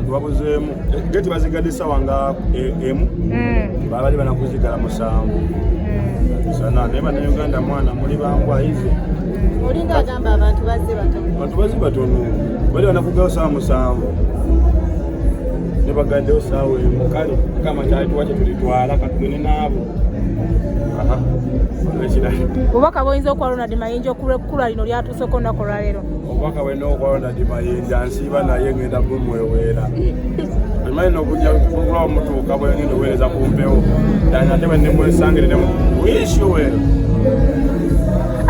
abantu babuzeemu geti bazigadisa wanga emu babali banakuzigala musanvu sana ne bana Uganda mwana muli bangwa hizi olinga agamba abantu bazze batono bali banakugawo saa musanvu ne bagaddewo saawa emu kale kama kyali tuwache tulitwala katugende naabo obubaka bwoyinza okuwa Ronald Mayinja okulekkula lino lyatuuseko olunaku olwaleero obubaka bwena okuwa Ronald Mayinja nsiiba naye ngenda bumweweera amanyi n'okujja kugulawo mutuuka bwengenda oweereza ku mpewo dani ate bwe nemwesangire wiishuwe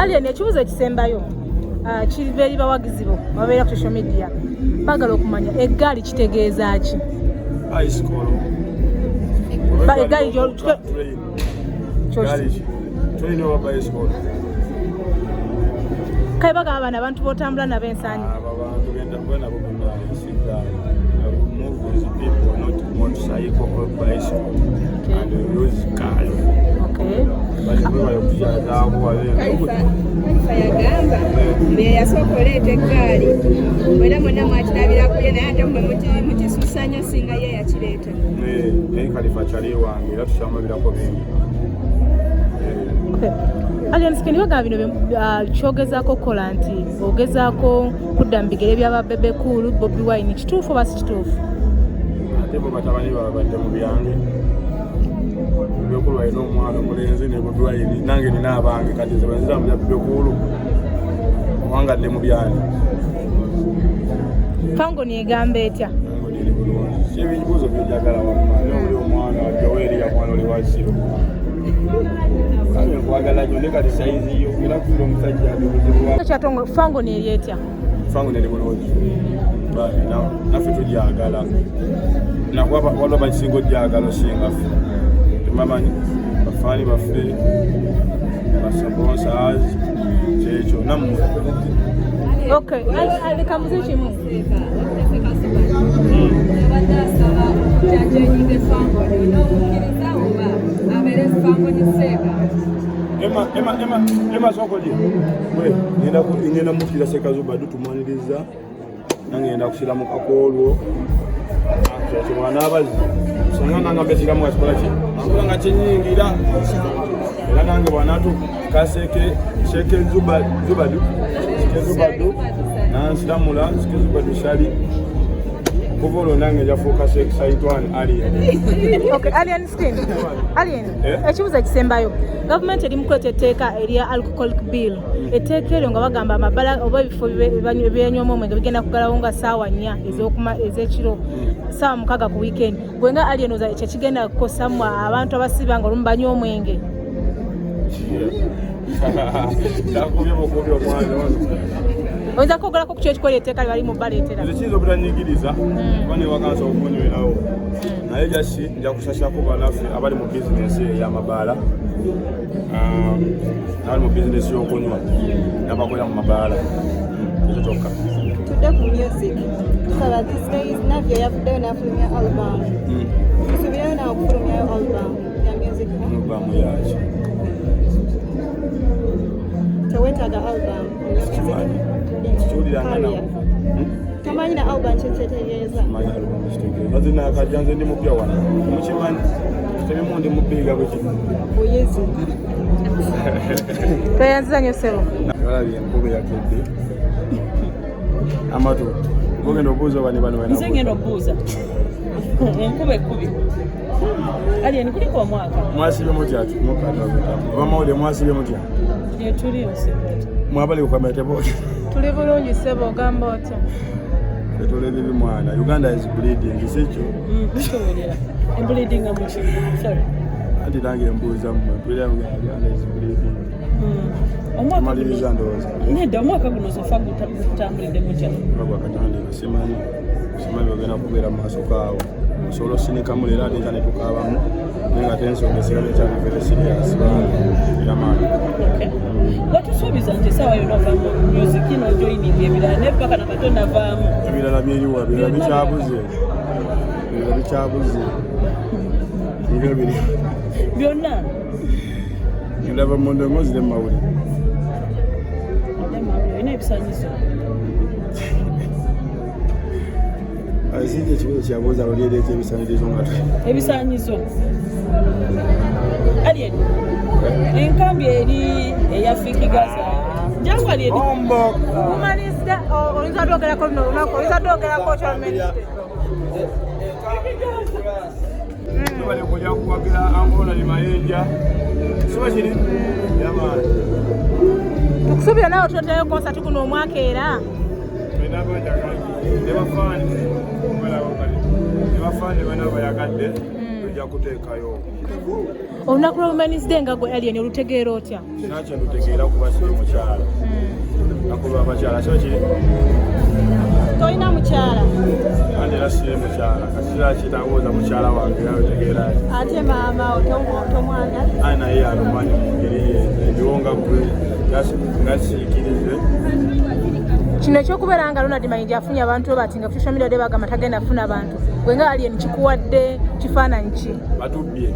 Alien ekibuuzo ekisembayo kiva eri bawagizi bo babeera ku social media bagala okumanya eggaali kitegeeza ki aisikolo eggaali tulina oba bicycle kale bagamba bano abantu b'otambula nabo ensanyi abantu genda nabo bonna ensigaali move with people not motorcycle or bicycle and use car yagamba mbe yasooka oleeta eggaali era mwena mwakirabirakuye naye ate mwe mukisuusa singa ye yakireeta naye kalifa kyali wange era tukyamulabirako bingi Alien Skin bagamba bino kyogezaako okukola nti ogezaako kudda mu bigere by'aba Bebe Cool Bobi Wine kituufu oba si kituufu ate bo batabani babadde mu byange Bebe Cool alina omwana omulenzi ne Bobi Wine nange nina abange kati ze banzira mu bya Bebe Cool owangadde mu byange fango negamba etya ebibuuzo byojagala wamma nobuli omwana wajoweeri yamwana oli wakiro nkwagala nyo ne kati sayizi yo era kuira omusajja kyatongo fango neryetya fango neri bulungi naffe tulyagala nakuba waliwo bakisinga olyagala osingafe temamanyi bafaani baffe basabonsas kyekyo nammwe okay aleka muziki mu Ema sokoje we ngenda mukira Sekazuba tumaniriza nangenda kusira mu kakolwo akyo mwana abazi songa nanga besira mu asikola ki nga kinyingira era nange bwanatu kaseke sheke zubadu nansiramula zubadu shali kubolo nange jafuka saitwan Alien okay Alien Skin Alien ekibuuzo ekisembayo government eri mukweta etteeka erya alcoholic bill etteeka eryo nga bagamba amabala oba ebifo ebyenyoma omwenge bigenda kugalawo nga saawa 4 ez'ekiro saawa 6 ku weekend gwenga Alien oza ekyo kigenda kukosa mu abantu abasiba nga olumu banywa omwenge oyinza kwogerako ku kyo ekikola etteeka lyebali mu baleetera ekiyinza obutanyigiriza kuba newakansa okunywerawo naye jasi nja kusasako banaffe abali mu bizinesi ey'amabaala abali mu bizinesi y'okunywa nabakolera mu mabaala ekyo kyokka tudde ku music tusaba these days navyo yavuddeyo n'afulumya album tusubireyo nawe okufulumyayo album ya music albamu yaki tewetaaga album tamanyi na album kyekyetegeeza azinakajanze ndi mupya wano mukimanyi tebimu ndi mubiiga bweki buyezi tweyanziza nnyo ssebo alabye enkuba yakedde amatu mugenda obuuza bani bano nze ngenda obuuza enkuba ekkubi Alien kuliko omwaka mwasibye mutya obamawulire mwasibye mutya tuli mwabali kukwamira teboki tuli bulungi ssebo ogamba otya etolera ebimwana Uganda is bleeding sikyo bikowulira embleeding amuki sorry ati nange embuuza mmwe mpulira Uganda is bleeding maliriza ndowooza nedda omwaka guno sofa gutambulidde mutya gwakatandika simanyi ogenda kubeera mu maaso kaawo osobola osinikamu leero ate nza netukaabamu naye nga tensonga esigala ekyali very serious yamaani watusuubiza nti essaawa yonna ova mu music ino joining ebirala naye paka na katonda avaamu ebirala byeriwa birala bikyabuze nibyo biri byonna ndava mu ndongo ziri mu mawulire olina ebisaanyizo Azije ekibuzo kyabuuza olyereeta ebisaanyizo nga ebisaanyizo Alien enkambi eri eyafikigaza jangu Alien Humaniste oyinza doogerako luno olunaku oyinza doogerako kyolumeniste bali kujja kuwagira Angola ni mayinja siba kiri yamaani tukusuubira naawe tuleetayo konsati guno omwaka era nebafaani bana bayagadde tujja kuteekayo olunaku lwa Women's Day nga gwe Alien olutegeera otya nakyo ndutegeera kuba siri mukyala nakulwa abakyala kiba kiri Tolina mukyala. andi era siri mukyala kasira kitangooza mukyala wange era otegeera Ate maama otomwagala. ayi naye alumanyi mungeri endiwo nga gwe nga siikirize kino ekyokubeera nga Ronald Mayinja afunye abantu bati nga ku social media bagamba tagenda afuna abantu gwe nga Alien kikuwadde kifaananyi ki batubbye